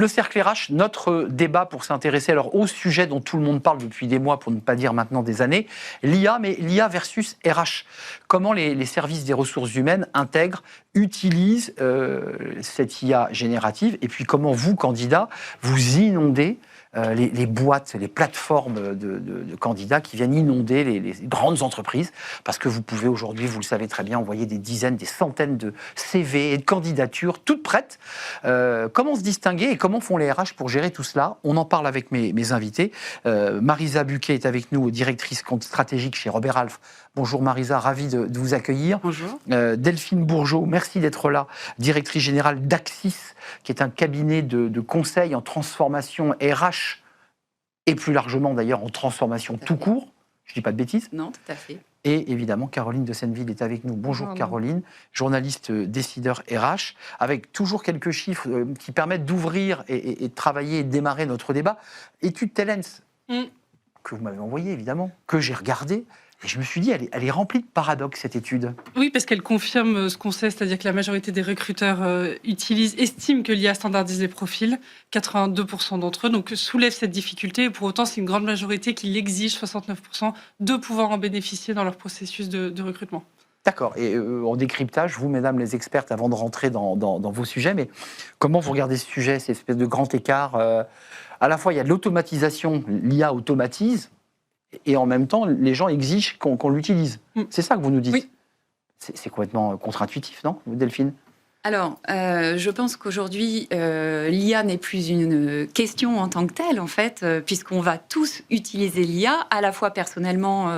Le cercle RH, notre débat pour s'intéresser alors au sujet dont tout le monde parle depuis des mois, pour ne pas dire maintenant des années, l'IA, mais l'IA versus RH. Comment les services des ressources humaines intègrent, utilisent cette IA générative, et puis comment vous, candidats, vous inondez les boîtes, les plateformes de candidats qui viennent inonder les grandes entreprises, parce que vous pouvez aujourd'hui, vous le savez très bien, envoyer des dizaines, des centaines de CV et de candidatures toutes prêtes. Comment se distinguer et comment font les RH pour gérer tout cela? On en parle avec mes invités. Marisa Buquet est avec nous, directrice compte stratégique chez Robert Half. Bonjour Marisa, ravie de vous accueillir. Bonjour. Delphine Bourgeot, merci d'être là, directrice générale d'Axis, qui est un cabinet de conseil en transformation RH et plus largement d'ailleurs en transformation tout court. Je ne dis pas de bêtises. Non, tout à fait. Et évidemment, Caroline de Senneville est avec nous. Bonjour Caroline, journaliste décideur RH, avec toujours quelques chiffres qui permettent d'ouvrir et de travailler et de démarrer notre débat. Étude Telens, que vous m'avez envoyée évidemment, que j'ai regardée. Et je me suis dit, elle est remplie de paradoxes, cette étude. Oui, parce qu'elle confirme ce qu'on sait, c'est-à-dire que la majorité des recruteurs estiment que l'IA standardise les profils, 82% d'entre eux, donc soulève cette difficulté. Et pour autant, c'est une grande majorité qui l'exige, 69%, de pouvoir en bénéficier dans leur processus de recrutement. D'accord. Et en décryptage, vous, mesdames les expertes, avant de rentrer dans vos sujets, mais comment vous regardez ce sujet, cette espèce de grand écart à la fois, il y a de l'automatisation, l'IA automatise, et en même temps, les gens exigent qu'on l'utilise. C'est ça que vous nous dites. Oui. C'est complètement contre-intuitif, non, Delphine? Alors, je pense qu'aujourd'hui, l'IA n'est plus une question en tant que telle, en fait, puisqu'on va tous utiliser l'IA, à la fois personnellement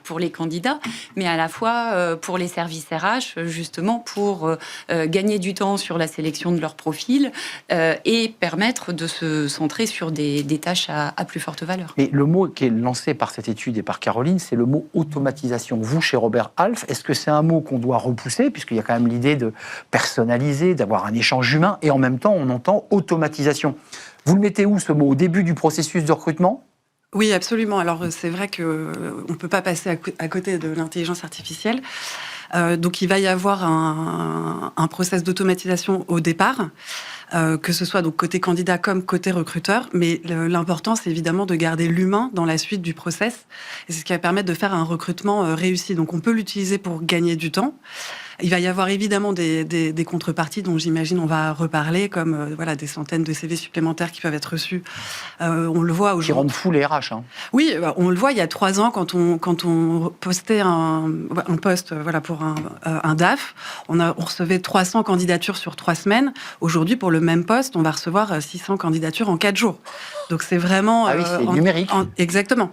pour les candidats, mais à la fois pour les services RH, justement pour gagner du temps sur la sélection de leur profil et permettre de se centrer sur des tâches à plus forte valeur. Mais le mot qui est lancé par cette étude et par Caroline, c'est le mot automatisation. Vous, chez Robert Half, est-ce que c'est un mot qu'on doit repousser, puisqu'il y a quand même l'idée de personnaliser, d'avoir un échange humain, et en même temps, on entend automatisation. Vous le mettez où, ce mot? Au début du processus de recrutement? Oui, absolument. Alors, c'est vrai qu'on ne peut pas passer à côté de l'intelligence artificielle. Donc, il va y avoir un process d'automatisation au départ, que ce soit donc côté candidat comme côté recruteur. Mais l'important, c'est évidemment de garder l'humain dans la suite du process. Et c'est ce qui va permettre de faire un recrutement réussi. Donc, on peut l'utiliser pour gagner du temps. Il va y avoir évidemment des contreparties dont j'imagine on va reparler, comme voilà, des centaines de CV supplémentaires qui peuvent être reçus. On le voit aujourd'hui. Qui rendent fou les RH. Hein. Oui, on le voit il y a 3 ans quand on postait un poste voilà, pour un DAF, on recevait 300 candidatures sur 3 semaines. Aujourd'hui, pour le même poste, on va recevoir 600 candidatures en 4 jours. Donc c'est vraiment... Ah oui, c'est numérique. Exactement.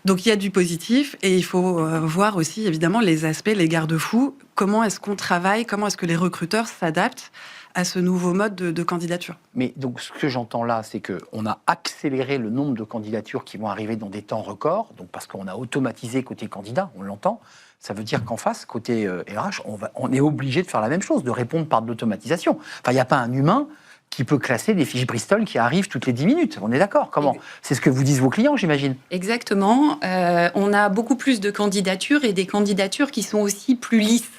Donc il y a du positif et il faut voir aussi évidemment les aspects, les garde-fous. Comment est-ce qu'on travaille, comment est-ce que les recruteurs s'adaptent à ce nouveau mode de candidature. Mais donc ce que j'entends là, c'est qu'on a accéléré le nombre de candidatures qui vont arriver dans des temps records, donc parce qu'on a automatisé côté candidat, on l'entend. Ça veut dire qu'en face, côté RH, on est obligé de faire la même chose, de répondre par de l'automatisation. Enfin, il n'y a pas un humain qui peut classer des fiches Bristol qui arrivent toutes les 10 minutes. On est d'accord? Comment? C'est ce que vous disent vos clients, j'imagine. Exactement. On a beaucoup plus de candidatures et des candidatures qui sont aussi plus lisses.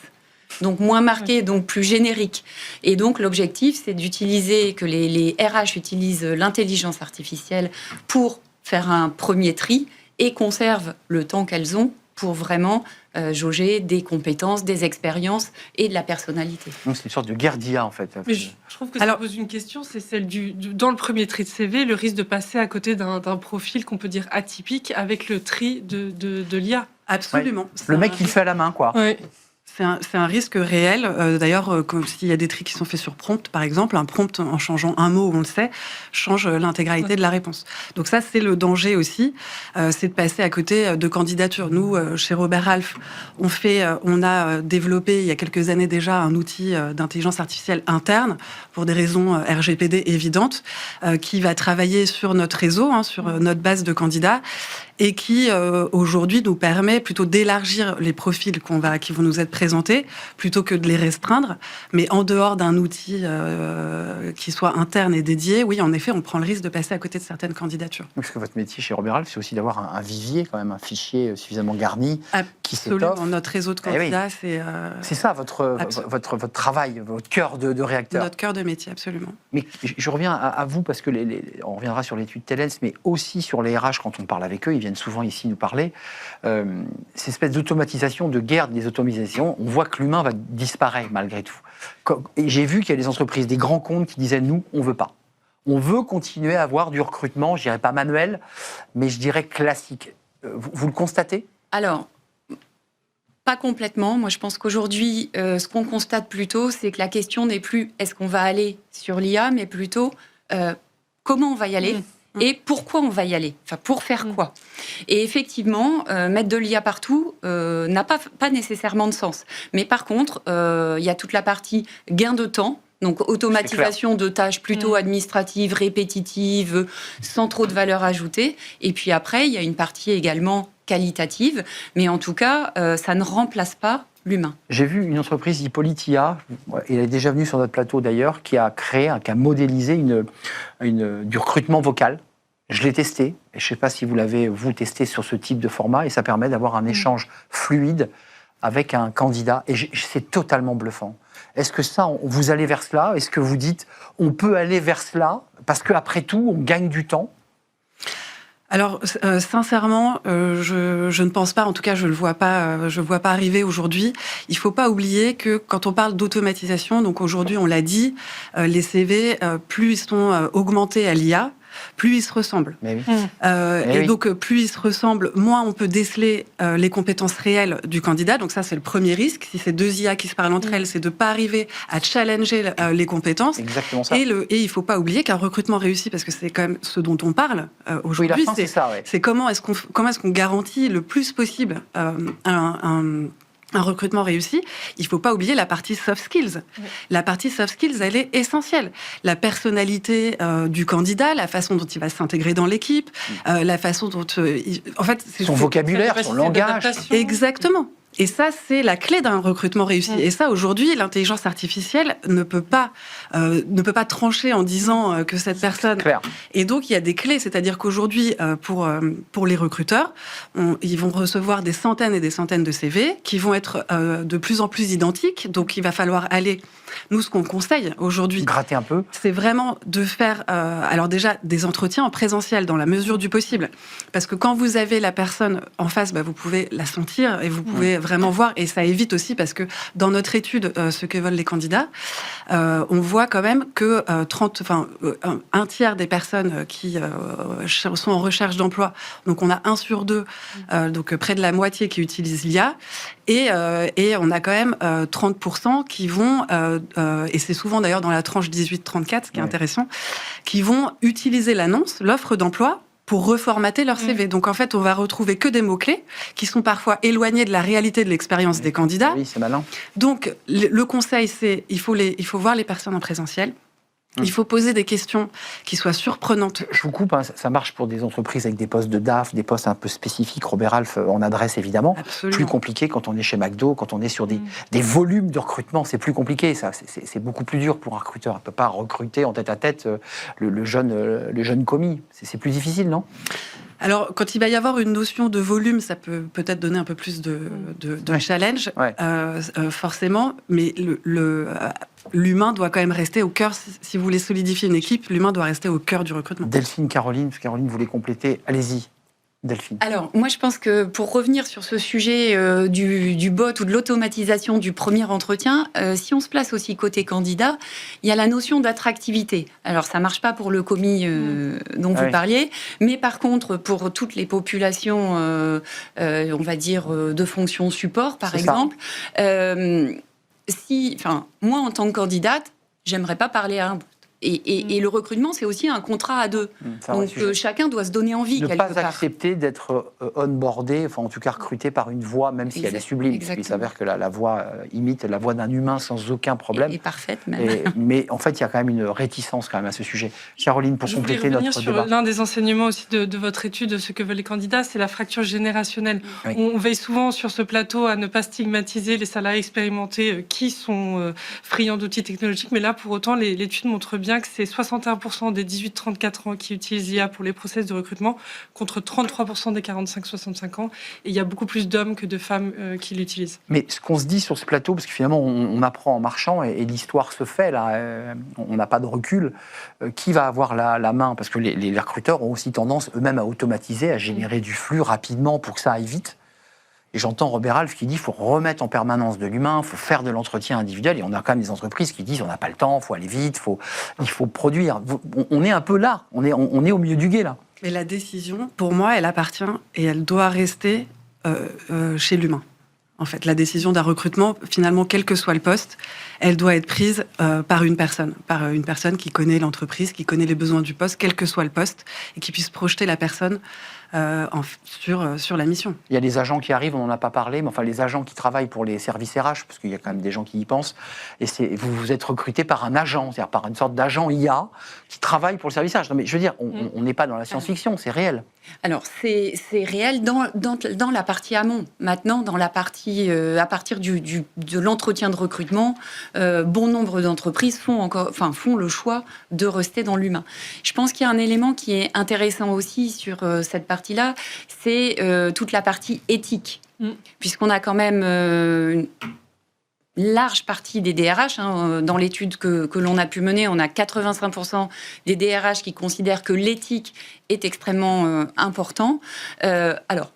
Donc moins marquées, donc plus génériques. Et donc l'objectif, c'est d'utiliser, que les RH utilisent l'intelligence artificielle pour faire un premier tri et conservent le temps qu'elles ont pour vraiment jauger des compétences, des expériences et de la personnalité. Donc c'est une sorte de guerre d'IA, en fait. Mais je trouve que ça pose une question, c'est celle dans le premier tri de CV, le risque de passer à côté d'un profil qu'on peut dire atypique avec le tri de l'IA. Absolument. Ouais. Le mec, il fait à la main, quoi. Ouais. C'est un risque réel. D'ailleurs, s'il y a des tris qui sont faits sur prompt, par exemple, un prompt, en changeant un mot, on le sait, change l'intégralité de la réponse. Donc ça, c'est le danger aussi, c'est de passer à côté de candidatures. Nous, chez Robert Half, on a développé, il y a quelques années déjà, un outil d'intelligence artificielle interne, pour des raisons RGPD évidentes, qui va travailler sur notre réseau, sur notre base de candidats, et qui aujourd'hui nous permet plutôt d'élargir les profils qui vont nous être présentés plutôt que de les restreindre, mais en dehors d'un outil qui soit interne et dédié, oui, en effet, on prend le risque de passer à côté de certaines candidatures. Parce que votre métier chez Robert Half, c'est aussi d'avoir un vivier, quand même, un fichier suffisamment garni qui s'étoffe. Absolument, notre réseau de candidats, c'est ça votre travail, votre cœur de réacteur. Notre cœur de métier, absolument. Mais je reviens à vous, parce que on reviendra sur l'étude Telens, mais aussi sur les RH quand on parle avec eux, ils viennent souvent ici nous parler. Ces espèces d'automatisation, de guerre des automatisations, on voit que l'humain va disparaître malgré tout. Et j'ai vu qu'il y a des entreprises, des grands comptes qui disaient, nous, on ne veut pas. On veut continuer à avoir du recrutement, je dirais pas manuel, mais je dirais classique. Vous le constatez ? Alors, pas complètement. Moi, je pense qu'aujourd'hui, ce qu'on constate plutôt, c'est que la question n'est plus est-ce qu'on va aller sur l'IA, mais plutôt comment on va y aller et pourquoi on va y aller. Enfin, pour faire quoi. Et effectivement, mettre de l'IA partout n'a pas nécessairement de sens. Mais par contre, il y a toute la partie gain de temps. Donc, automatisation de tâches plutôt administratives, répétitives, sans trop de valeur ajoutée. Et puis après, il y a une partie également qualitative. Mais en tout cas, ça ne remplace pas l'humain. J'ai vu une entreprise, Hippolyte IA, elle est déjà venue sur notre plateau d'ailleurs, qui a modélisé du recrutement vocal. Je l'ai testé, et je ne sais pas si vous l'avez, testé sur ce type de format, et ça permet d'avoir un échange fluide avec un candidat, et c'est totalement bluffant. Est-ce que ça, vous allez vers cela ? Est-ce que vous dites, on peut aller vers cela, parce qu'après tout, on gagne du temps ? Alors, sincèrement, je ne pense pas, en tout cas, je le vois pas arriver aujourd'hui. Il faut pas oublier que quand on parle d'automatisation, donc aujourd'hui, on l'a dit, les CV, plus ils sont augmentés à l'IA, plus ils se ressemblent. Mais oui. Donc, plus ils se ressemblent, moins on peut déceler les compétences réelles du candidat. Donc ça, c'est le premier risque. Si c'est deux IA qui se parlent entre elles, c'est de ne pas arriver à challenger les compétences. Exactement ça. Et il ne faut pas oublier qu'un recrutement réussi, parce que c'est quand même ce dont on parle aujourd'hui, c'est comment est-ce qu'on garantit le plus possible un recrutement réussi. Il ne faut pas oublier la partie soft skills. La partie soft skills, elle est essentielle. La personnalité du candidat, la façon dont il va s'intégrer dans l'équipe, la façon dont... en fait, son vocabulaire, son langage. Exactement. Et ça, c'est la clé d'un recrutement réussi. Et ça, aujourd'hui, l'intelligence artificielle ne peut pas trancher en disant que cette personne... Claire. Et donc, il y a des clés. C'est-à-dire qu'aujourd'hui, pour les recruteurs, ils vont recevoir des centaines et des centaines de CV qui vont être de plus en plus identiques. Donc, il va falloir aller... Nous, ce qu'on conseille aujourd'hui... Gratter un peu. C'est vraiment de faire... alors déjà, des entretiens en présentiel, dans la mesure du possible. Parce que quand vous avez la personne en face, vous pouvez la sentir et vous pouvez vraiment voir, et ça évite aussi, parce que dans notre étude, ce que veulent les candidats, on voit quand même que un tiers des personnes qui sont en recherche d'emploi, donc on a 1 sur 2, donc près de la moitié qui utilisent l'IA, et on a quand même 30% qui vont, et c'est souvent d'ailleurs dans la tranche 18-34, ce qui est intéressant, qui vont utiliser l'offre d'emploi, pour reformater leur CV. Donc, en fait, on va retrouver que des mots-clés qui sont parfois éloignés de la réalité de l'expérience des candidats. Oui, c'est malin. Donc, le conseil, c'est il faut voir les personnes en présentiel. Il faut poser des questions qui soient surprenantes. Je vous coupe, ça marche pour des entreprises avec des postes de DAF, des postes un peu spécifiques. Robert Half en adresse évidemment. Absolument. Plus compliqué quand on est chez McDo, quand on est sur des volumes de recrutement, c'est plus compliqué. Ça, c'est beaucoup plus dur pour un recruteur. On ne peut pas recruter en tête-à-tête le jeune commis. C'est plus difficile, non ? Alors, quand il va y avoir une notion de volume, ça peut peut-être donner un peu plus de challenge, forcément, mais l'humain doit quand même rester au cœur. Si vous voulez solidifier une équipe, l'humain doit rester au cœur du recrutement. Delphine, Caroline voulait compléter. Allez-y, Delphine. Alors, moi, je pense que pour revenir sur ce sujet du bot ou de l'automatisation du premier entretien, si on se place aussi côté candidat, il y a la notion d'attractivité. Alors, ça ne marche pas pour le commis dont vous parliez, mais par contre, pour toutes les populations, on va dire, de fonction support, par exemple, moi, en tant que candidate, j'aimerais pas parler à un bot. Et le recrutement, c'est aussi un contrat à deux. C'est un vrai Donc sujet. chacun doit se donner envie Ne quelque pas part. accepter d'être onboardé, enfin en tout cas recruté par une voix, même si elle est sublime. Il Exactement. s'avère que la voix imite la voix d'un humain sans aucun problème. Et parfaite même. Mais en fait, il y a quand même une réticence quand même à ce sujet. Caroline, pour Je voulais compléter revenir notre sur débat. l'un des enseignements aussi de votre étude, de ce que veulent les candidats, c'est la fracture générationnelle. Oui. On veille souvent sur ce plateau à ne pas stigmatiser les salariés expérimentés qui sont friands d'outils technologiques, mais là, pour autant, l'étude montre bien que c'est 61% des 18-34 ans qui utilisent l'IA pour les process de recrutement, contre 33% des 45-65 ans. Et il y a beaucoup plus d'hommes que de femmes qui l'utilisent. Mais ce qu'on se dit sur ce plateau, parce que finalement on apprend en marchant et l'histoire se fait là, on n'a pas de recul, qui va avoir la main? Parce que les recruteurs ont aussi tendance eux-mêmes à automatiser, à générer du flux rapidement pour que ça aille vite. Et j'entends Robert Half qui dit qu'il faut remettre en permanence de l'humain, il faut faire de l'entretien individuel. Et on a quand même des entreprises qui disent on n'a pas le temps, il faut aller vite, il faut produire. On est un peu là, on est au milieu du gué là. Mais la décision, pour moi, elle appartient et elle doit rester chez l'humain. En fait, la décision d'un recrutement, finalement, quel que soit le poste, elle doit être prise par une personne qui connaît l'entreprise, qui connaît les besoins du poste, quel que soit le poste, et qui puisse projeter la personne sur la mission. Il y a des agents qui arrivent, on n'en a pas parlé, mais enfin les agents qui travaillent pour les services RH, parce qu'il y a quand même des gens qui y pensent, et vous êtes recruté par un agent, c'est-à-dire par une sorte d'agent IA qui travaille pour le service RH. Non, mais je veux dire, on n'est pas dans la science-fiction, c'est réel. Alors, c'est réel dans la partie amont. Maintenant, dans la partie, à partir de l'entretien de recrutement, bon nombre d'entreprises font le choix de rester dans l'humain. Je pense qu'il y a un élément qui est intéressant aussi sur cette partie-là, c'est toute la partie éthique. Puisqu'on a quand même une large partie des DRH, dans l'étude que l'on a pu mener, on a 85% des DRH qui considèrent que l'éthique est extrêmement important. Alors,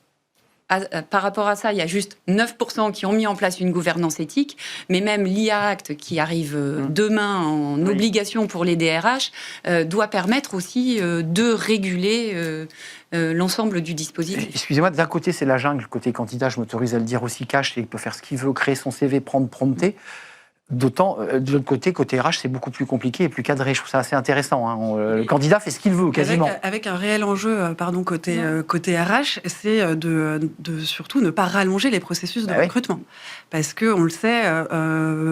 par rapport à ça, il y a juste 9% qui ont mis en place une gouvernance éthique, mais même l'IA Act qui arrive demain en obligation pour les DRH doit permettre aussi de réguler l'ensemble du dispositif. Excusez-moi, d'un côté c'est la jungle, côté candidat, je m'autorise à le dire aussi, cash, il peut faire ce qu'il veut, créer son CV, prendre, prompter. D'autant, de l'autre côté RH, c'est beaucoup plus compliqué et plus cadré. Je trouve ça assez intéressant. Le candidat fait ce qu'il veut, quasiment. Avec un réel enjeu, côté RH, c'est de surtout ne pas rallonger les processus de recrutement. Parce que, on le sait,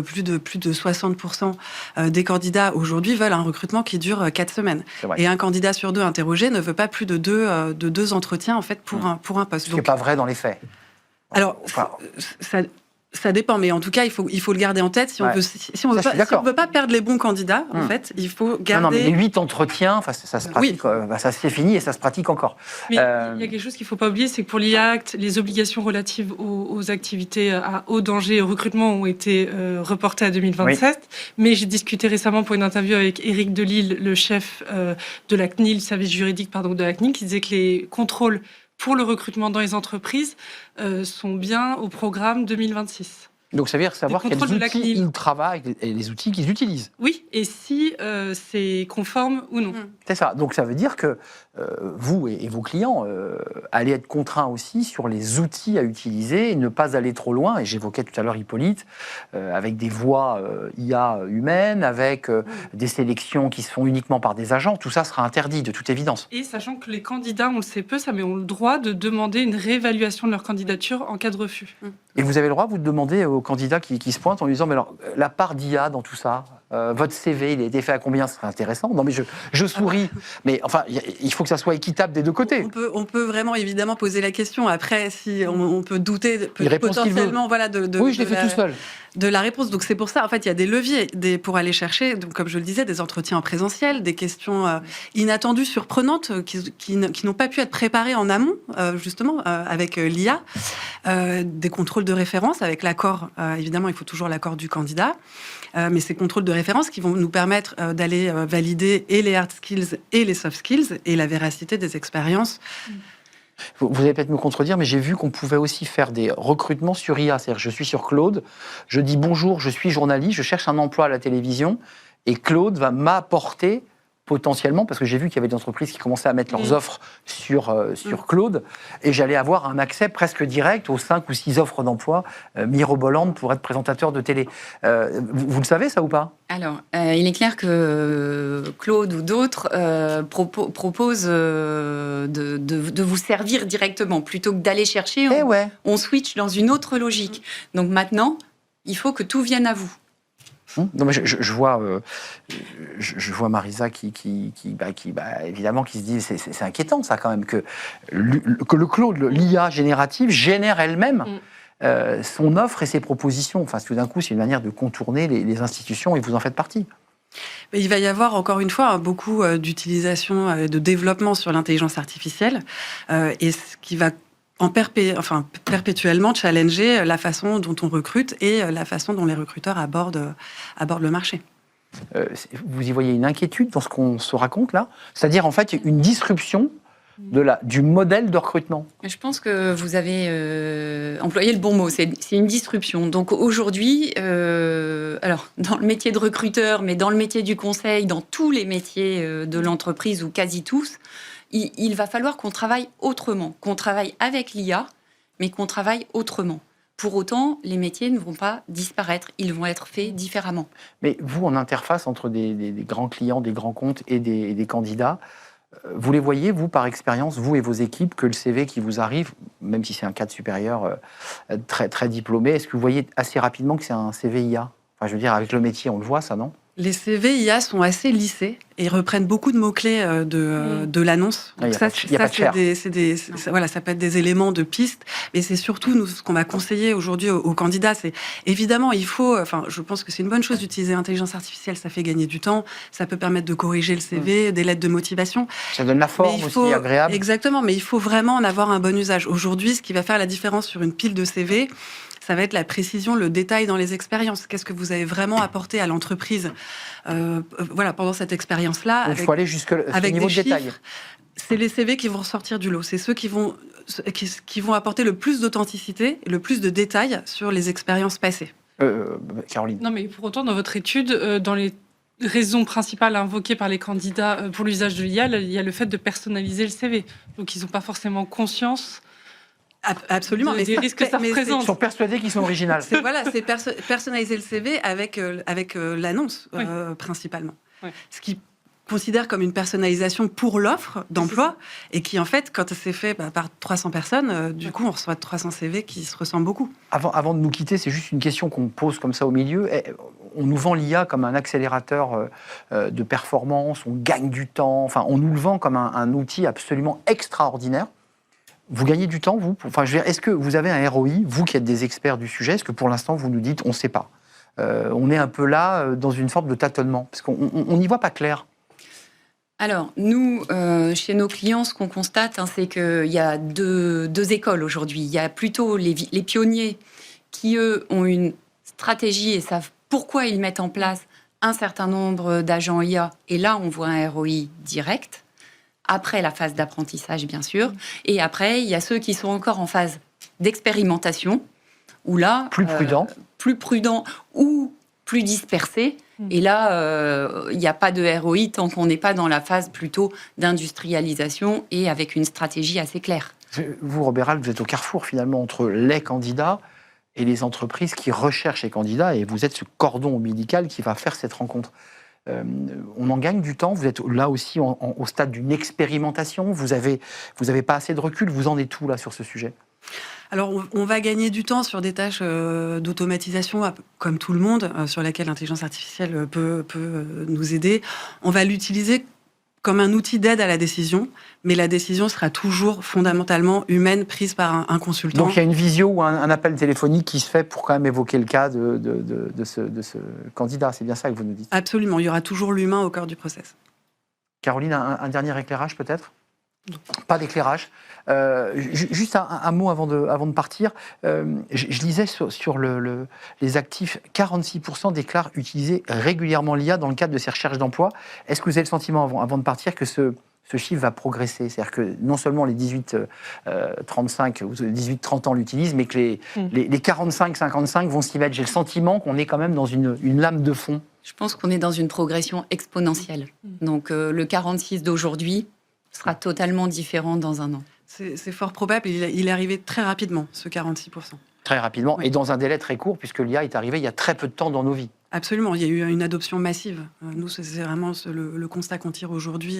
plus de 60% des candidats aujourd'hui veulent un recrutement qui dure 4 semaines. Et un candidat sur 2 interrogé ne veut pas plus de deux entretiens, en fait, pour un poste. Ce qui n'est pas vrai dans les faits. Alors, ça dépend, mais en tout cas, il faut le garder en tête. Si on veut pas perdre les bons candidats, en fait, il faut garder... Non, mais les 8 entretiens, ça se pratique, ça c'est fini et ça se pratique encore. Mais il y a quelque chose qu'il ne faut pas oublier, c'est que pour l'IA Act, les obligations relatives aux activités à haut danger et au recrutement ont été reportées à 2027. Mais j'ai discuté récemment pour une interview avec Éric Delisle, le chef de la CNIL, le service juridique de la CNIL, qui disait que les contrôles pour le recrutement dans les entreprises sont bien au programme 2026. Donc ça veut dire savoir quels outils ils travaillent et les outils qu'ils utilisent. Oui, et si c'est conforme ou non. C'est ça. Donc ça veut dire que vous et vos clients allez être contraints aussi sur les outils à utiliser et ne pas aller trop loin. Et j'évoquais tout à l'heure Hippolyte, avec des voix IA humaines, avec des sélections qui se font uniquement par des agents. Tout ça sera interdit, de toute évidence. Et sachant que les candidats, on le sait peu, mais ont le droit de demander une réévaluation de leur candidature en cas de refus. Et vous avez le droit, vous, de demander aux candidats qui se pointent en lui disant, mais alors, la part d'IA dans tout ça, votre CV, il a été fait à combien? Ce serait intéressant. Non, mais je souris. Mais enfin, il faut que ça soit équitable des deux côtés. On peut vraiment, évidemment, poser la question. Après, si on peut douter potentiellement oui, je l'ai fait tout seul. De la réponse. Donc c'est pour ça, en fait, il y a des leviers pour aller chercher, donc, comme je le disais, des entretiens en présentiel, des questions inattendues, surprenantes, qui n'ont pas pu être préparées en amont, justement, avec l'IA, des contrôles de référence avec l'accord, évidemment, il faut toujours l'accord du candidat, mais ces contrôles de référence qui vont nous permettre d'aller valider et les hard skills et les soft skills et la véracité des expériences. Vous allez peut-être me contredire, mais j'ai vu qu'on pouvait aussi faire des recrutements sur IA. C'est-à-dire, je suis sur Claude, je dis bonjour, je suis journaliste, je cherche un emploi à la télévision, et Claude va m'apporter potentiellement, parce que j'ai vu qu'il y avait des entreprises qui commençaient à mettre leurs offres sur Claude, et j'allais avoir un accès presque direct aux 5 ou 6 offres d'emploi mirobolantes pour être présentateur de télé. Vous le savez, ça ou pas ? Alors, il est clair que Claude ou d'autres proposent de vous servir directement, plutôt que d'aller chercher, on switch dans une autre logique. Donc maintenant, il faut que tout vienne à vous. Non, mais je vois Marisa qui évidemment, qui se dit c'est inquiétant ça quand même que le Claude, l'IA générative génère elle-même son offre et ses propositions. Enfin, tout d'un coup, c'est une manière de contourner les institutions et vous en faites partie. Mais il va y avoir, encore une fois, beaucoup d'utilisation, de développement sur l'intelligence artificielle, et ce qui va perpétuellement challenger la façon dont on recrute et la façon dont les recruteurs abordent le marché. Vous y voyez une inquiétude dans ce qu'on se raconte là ? C'est-à-dire, en fait, une disruption du modèle de recrutement. Je pense que vous avez employé le bon mot, c'est une disruption. Donc aujourd'hui, alors dans le métier de recruteur, mais dans le métier du conseil, dans tous les métiers de l'entreprise ou quasi tous, il va falloir qu'on travaille autrement, qu'on travaille avec l'IA, mais qu'on travaille autrement. Pour autant, les métiers ne vont pas disparaître, ils vont être faits différemment. Mais vous, en interface entre des grands clients, des grands comptes et des candidats, vous les voyez, vous, par expérience, vous et vos équipes, que le CV qui vous arrive, même si c'est un cadre supérieur très, très diplômé, est-ce que vous voyez assez rapidement que c'est un CV IA ? Enfin, je veux dire, avec le métier, on le voit, ça, non ? Les CV IA sont assez lissés et reprennent beaucoup de mots-clés de l'annonce. Donc ça peut être des éléments de piste, mais c'est surtout nous, ce qu'on va conseiller aujourd'hui aux candidats. C'est évidemment, je pense que c'est une bonne chose d'utiliser l'intelligence artificielle, ça fait gagner du temps, ça peut permettre de corriger le CV, des lettres de motivation. Ça donne la forme aussi agréable. Exactement, mais il faut vraiment en avoir un bon usage. Aujourd'hui, ce qui va faire la différence sur une pile de CV, ça va être la précision, le détail dans les expériences. Qu'est-ce que vous avez vraiment apporté à l'entreprise pendant cette expérience-là. Il faut aller jusqu'au niveau de détail. C'est les CV qui vont ressortir du lot. C'est ceux qui vont apporter le plus d'authenticité et le plus de détails sur les expériences passées. Caroline. Non, mais pour autant, dans votre étude, dans les raisons principales invoquées par les candidats pour l'usage de l'IA, il y a le fait de personnaliser le CV. Donc, ils n'ont pas forcément conscience... Absolument, des risques que ça représente. Ils sont persuadés qu'ils sont originaux. C'est personnaliser le CV avec l'annonce, principalement. Ouais. Ce qui considère comme une personnalisation pour l'offre d'emploi et qui, en fait, quand c'est fait par 300 personnes, du coup, on reçoit 300 CV qui se ressemblent beaucoup. Avant de nous quitter, c'est juste une question qu'on pose comme ça au milieu. On nous vend l'IA comme un accélérateur de performance, on gagne du temps, enfin, on nous le vend comme un outil absolument extraordinaire. Vous gagnez du temps, vous ? Enfin, est-ce que vous avez un ROI, vous qui êtes des experts du sujet ? Est-ce que pour l'instant, vous nous dites, on ne sait pas ? On est un peu là, dans une forme de tâtonnement, parce qu'on n'y voit pas clair. Alors, nous, chez nos clients, ce qu'on constate, c'est qu'il y a deux écoles aujourd'hui. Il y a plutôt les pionniers qui, eux, ont une stratégie et savent pourquoi ils mettent en place un certain nombre d'agents IA. Et là, on voit un ROI direct. Après la phase d'apprentissage, bien sûr. Et après, il y a ceux qui sont encore en phase d'expérimentation, où là... Plus prudent ou plus dispersé. Et là, il n'y a pas de ROI tant qu'on n'est pas dans la phase plutôt d'industrialisation et avec une stratégie assez claire. Vous, Robert Alt, vous êtes au carrefour, finalement, entre les candidats et les entreprises qui recherchent les candidats, et vous êtes ce cordon ombilical qui va faire cette rencontre. On en gagne du temps, vous êtes là aussi au stade d'une expérimentation, vous avez pas assez de recul, vous en êtes où là sur ce sujet ? Alors, on va gagner du temps sur des tâches d'automatisation, comme tout le monde, sur lesquelles l'intelligence artificielle peut nous aider. On va l'utiliser comme un outil d'aide à la décision, mais la décision sera toujours fondamentalement humaine, prise par un consultant. Donc il y a une visio ou un appel téléphonique qui se fait pour quand même évoquer le cas de ce candidat, c'est bien ça que vous nous dites ? Absolument, il y aura toujours l'humain au cœur du process. Caroline, un dernier éclairage peut-être ? Pas d'éclairage. Juste un mot avant de partir. Je lisais sur les actifs, 46% déclarent utiliser régulièrement l'IA dans le cadre de ces recherches d'emploi. Est-ce que vous avez le sentiment, avant de partir, que ce chiffre va progresser ? C'est-à-dire que non seulement les 18-35 ou 18-30 ans l'utilisent, mais que les 45-55 vont s'y mettre. J'ai le sentiment qu'on est quand même dans une lame de fond. Je pense qu'on est dans une progression exponentielle. Donc le 46 d'aujourd'hui sera totalement différent dans un an. C'est fort probable. Il est arrivé très rapidement, ce 46%. Très rapidement, Oui. et dans un délai très court, puisque l'IA est arrivée il y a très peu de temps dans nos vies. Absolument. Il y a eu une adoption massive. Nous, c'est vraiment le constat qu'on tire aujourd'hui.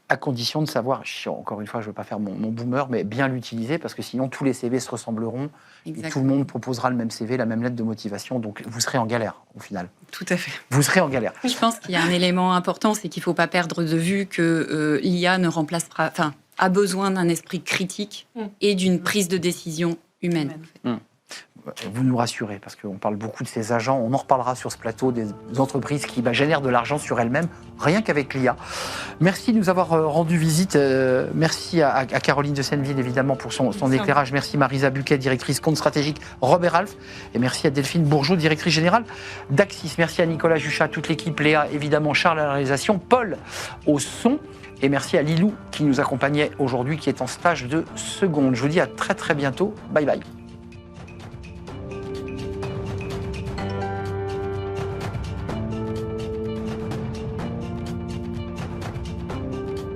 À condition de savoir, encore une fois, je ne veux pas faire mon boomer, mais bien l'utiliser, parce que sinon tous les CV se ressembleront, et tout le monde proposera le même CV, la même lettre de motivation, donc vous serez en galère, au final. Tout à fait. Vous serez en galère. Je pense qu'il y a un élément important, c'est qu'il ne faut pas perdre de vue que l'IA ne remplacera, enfin, a besoin d'un esprit critique et d'une prise de décision humaine. Vous nous rassurez, parce qu'on parle beaucoup de ces agents, on en reparlera sur ce plateau, des entreprises qui génèrent de l'argent sur elles-mêmes, rien qu'avec l'IA. Merci de nous avoir rendu visite. Merci à Caroline de Senneville, évidemment, pour son éclairage. Merci Marisa Buquet, directrice compte stratégique Robert Half. Et merci à Delphine Bourgeot, directrice générale d'Axis. Merci à Nicolas Juchat, toute l'équipe, Léa, évidemment, Charles à la réalisation, Paul au son. Et merci à Lilou qui nous accompagnait aujourd'hui, qui est en stage de seconde. Je vous dis à très très bientôt. Bye bye.